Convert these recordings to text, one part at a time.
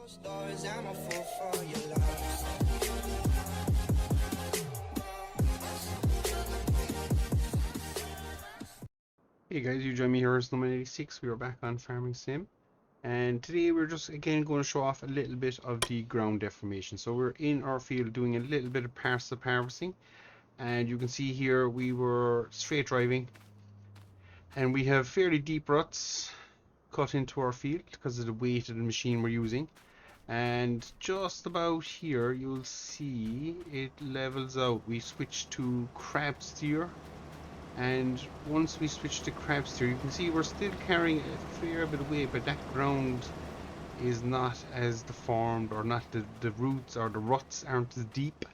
Hey guys, you join me here as number 86. We are back on Farming Sim, and today we're just again going to show off a little bit of the ground deformation. So we're in our field doing a little bit of parsnip harvesting, and you can see here we were straight driving, and we have fairly deep ruts cut into our field because of the weight of the machine we're using. And just about here you'll see it levels out. We switch to crab steer, and once we switch to crab steer you can see we're still carrying a fair bit of weight, but that ground is not as deformed, or not the roots or the ruts aren't as deep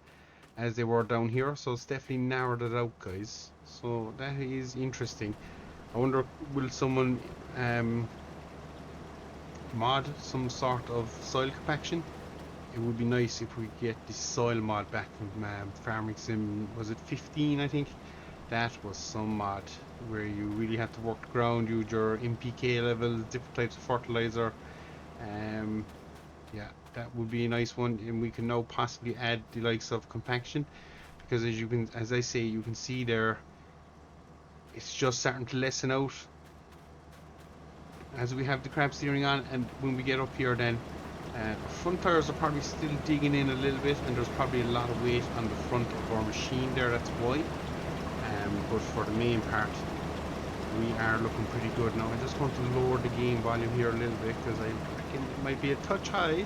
as they were down here, so it's definitely narrowed it out, guys. So that is interesting. I wonder, will someone mod some sort of soil compaction? It would be nice if we get this soil mod back from Farming Sim, was it 15 I think? That was some mod where you really had to work the ground, use your NPK levels, different types of fertilizer. Yeah, that would be a nice one, and we can now possibly add the likes of compaction, because as I say, you can see there, it's just starting to lessen out as we have the crab steering on. And when we get up here, then our front tires are probably still digging in a little bit, and there's probably a lot of weight on the front of our machine there, that's why. But for the main part, we are looking pretty good now. I just want to lower the gain volume here a little bit, because I reckon it might be a touch high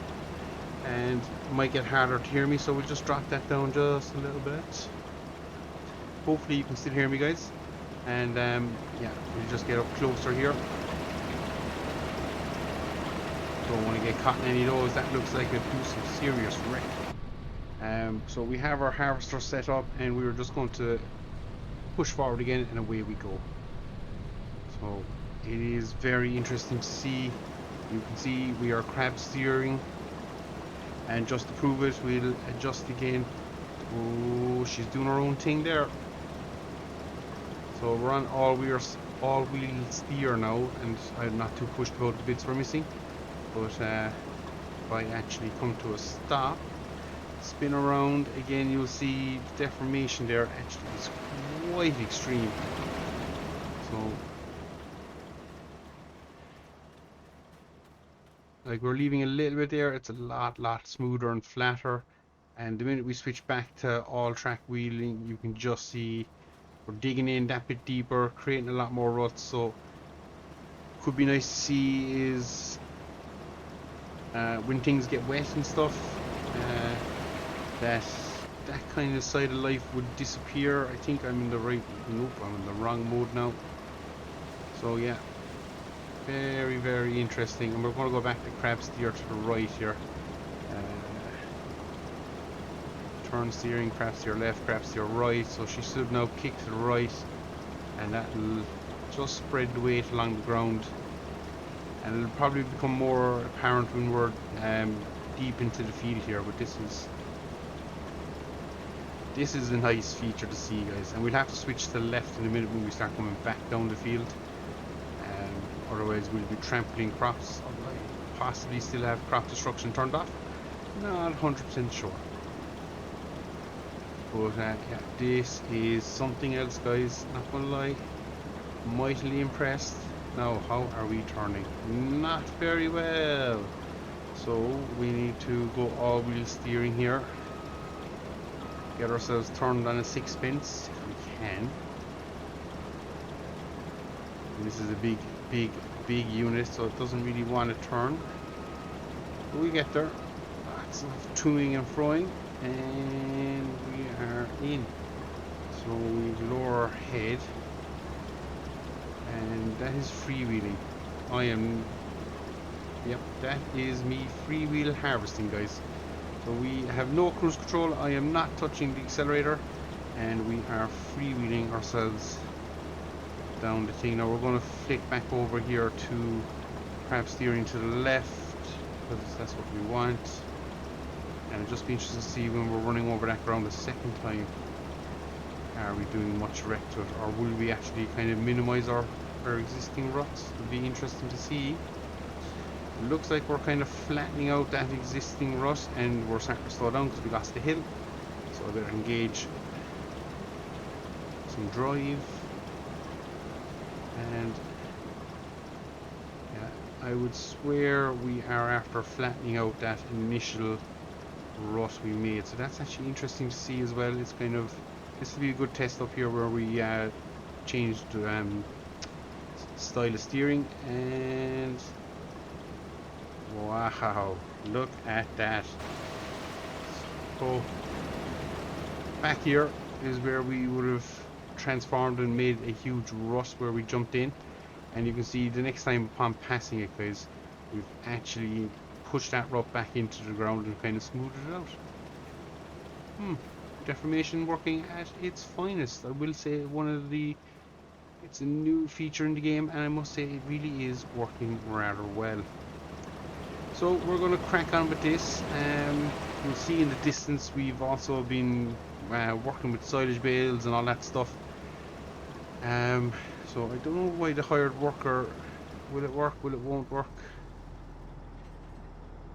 and it might get harder to hear me, so we'll just drop that down just a little bit. Hopefully you can still hear me, guys. And yeah, we'll just get up closer here. Don't want to get caught in any of those. That looks like it'd do some serious wreck. So we have our harvester set up, and we were just going to push forward again, and away we go. So it is very interesting to see. You can see we are crab steering, and just to prove it, we'll adjust again. Oh, she's doing her own thing there. So we're on all-wheel steer now, and I'm not too pushed about the bits we're missing. But if I actually come to a stop, spin around again, you'll see the deformation there actually is quite extreme. So like, we're leaving a little bit there, it's a lot smoother and flatter, and the minute we switch back to all track wheeling, you can just see we're digging in that bit deeper, creating a lot more ruts. So could be nice to see is when things get wet and stuff, that kind of side of life would disappear. I think I'm in the right, nope, I'm in the wrong mode now. So yeah, very interesting. And we're going to go back to crab steer to the right here. Turn steering, crab steer left, crab steer right. So she should now kick to the right, and that will just spread the weight along the ground, and it'll probably become more apparent when we're deep into the field here. But this is a nice feature to see, guys, and we'll have to switch to the left in a minute when we start coming back down the field. Otherwise we'll be trampling crops. Possibly still have crop destruction turned off, not 100% sure. But yeah, this is something else, guys, not gonna lie. Mightily impressed. Now, how are we turning? Not very well. So we need to go all-wheel steering here. Get ourselves turned on a 6-pence if we can. And this is a big unit, so it doesn't really want to turn. But we get there. Lots of toing and froing, and we are in. So we lower our head, and that is freewheeling. Yep, that is me freewheel harvesting, guys. So we have no cruise control. I am not touching the accelerator, and we are freewheeling ourselves down the thing. Now we're going to flick back over here to crab steering to the left, because that's what we want. And it'll just be interesting to see when we're running over that ground a second time, are we doing much wreck to it, or will we actually kind of minimize our existing ruts? It'll be interesting to see. Looks like we're kind of flattening out that existing rut, and we're starting to slow down because we lost the hill. So I better engage some drive, and yeah, I would swear we are after flattening out that initial rut we made. So that's actually interesting to see as well. It's kind of, this will be a good test up here where we changed style of steering, and wow, look at that. So back here is where we would have transformed and made a huge rut where we jumped in, and you can see the next time upon passing it, guys, we've actually pushed that rut back into the ground and kind of smoothed it out. Deformation working at its finest. I will say it's a new feature in the game, and I must say it really is working rather well. So we're going to crack on with this. You'll see in the distance we've also been working with silage bales and all that stuff. So I don't know why the hired worker, will it work, will it won't work?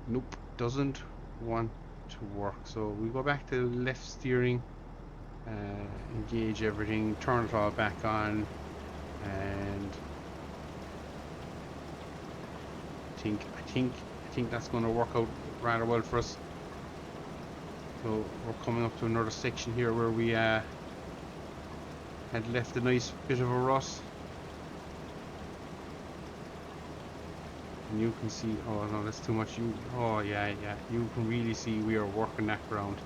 Nope, doesn't want to work. So we go back to left steering, engage everything, turn it all back on, and I think that's going to work out rather well for us. So we're coming up to another section here where we had left a nice bit of a rut, and you can see, oh no, that's too much. Oh yeah, you can really see we are working that ground.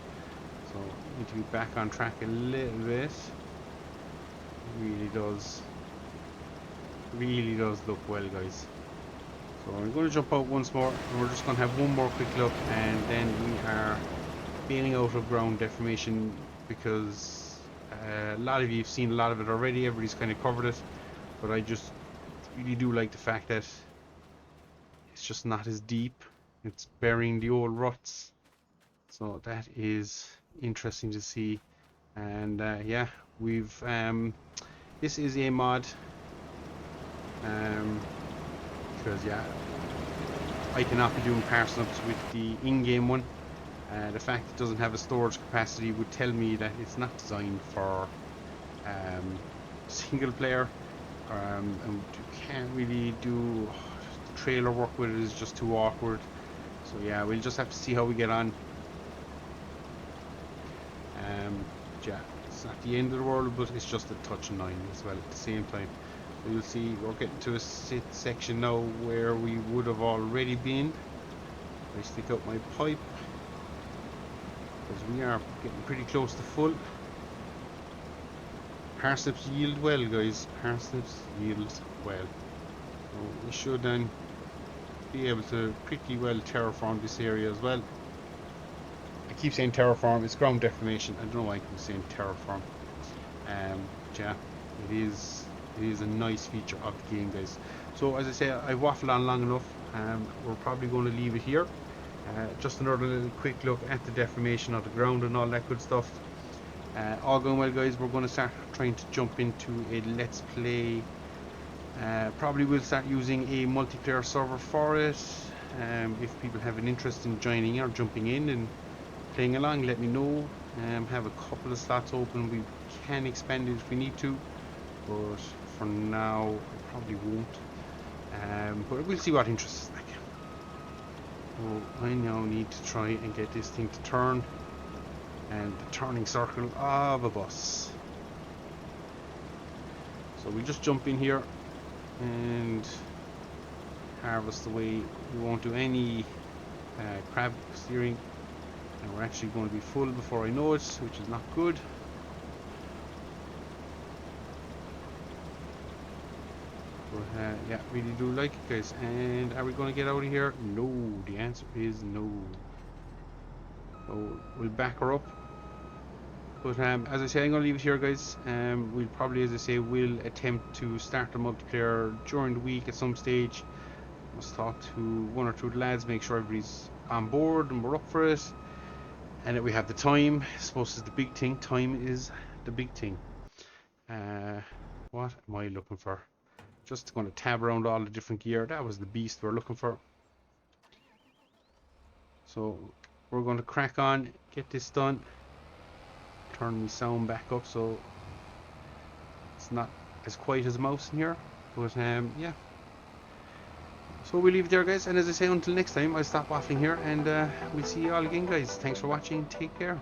So need to be back on track a little bit. Really does look well, guys. So I'm going to jump out once more, and we're just going to have one more quick look, and then we are bailing out of ground deformation, because a lot of you have seen a lot of it already. Everybody's kind of covered it, but I just really do like the fact that it's just not as deep. It's burying the old ruts, so that is interesting to see. And yeah, we've this is a mod, because yeah, I cannot be doing parsnips with the in-game one. The fact it doesn't have a storage capacity would tell me that it's not designed for single player, and you can't really do the trailer work with it is just too awkward. So yeah, we'll just have to see how we get on. Yeah, it's not the end of the world, but it's just a touch annoying as well at the same time. So you'll see we're getting to a section now where we would have already been. I stick out my pipe, because we are getting pretty close to full. Parsnips yield well, guys. Parsnips yield well. So we should then be able to pretty well terraform this area as well. I keep saying terraform, it's ground deformation. I don't know why I keep saying terraform. Yeah, it is a nice feature of the game, guys. So as I say, I waffled on long enough. We're probably going to leave it here. Just another little quick look at the deformation of the ground and all that good stuff. All going well, guys. We're going to start trying to jump into a let's play. Probably we'll start using a multiplayer server for it. If people have an interest in joining in or jumping in and playing along, let me know. Have a couple of slots open. We can expand it if we need to, but for now I probably won't. But we'll see what interest is like. So I now need to try and get this thing to turn, and the turning circle of a bus. So we just jump in here and harvest away. We won't do any crab steering, and we're actually going to be full before I know it, which is not good. But yeah, really do like it, guys. And are we going to get out of here? No, the answer is no. So we'll back her up. But as I say, I'm going to leave it here, guys. We'll probably, as I say, will attempt to start the multiplayer during the week at some stage. Must talk to one or two of the lads, make sure everybody's on board and we're up for it, and that we have the time. I suppose is the big thing. Time is the big thing. What am I looking for? Just going to tab around all the different gear. That was the beast we're looking for. So we're going to crack on, get this done, turn my sound back up so it's not as quiet as a mouse in here. But yeah. So we'll leave it there, guys. And as I say, until next time, I'll stop waffling here, and we'll see you all again, guys. Thanks for watching. Take care.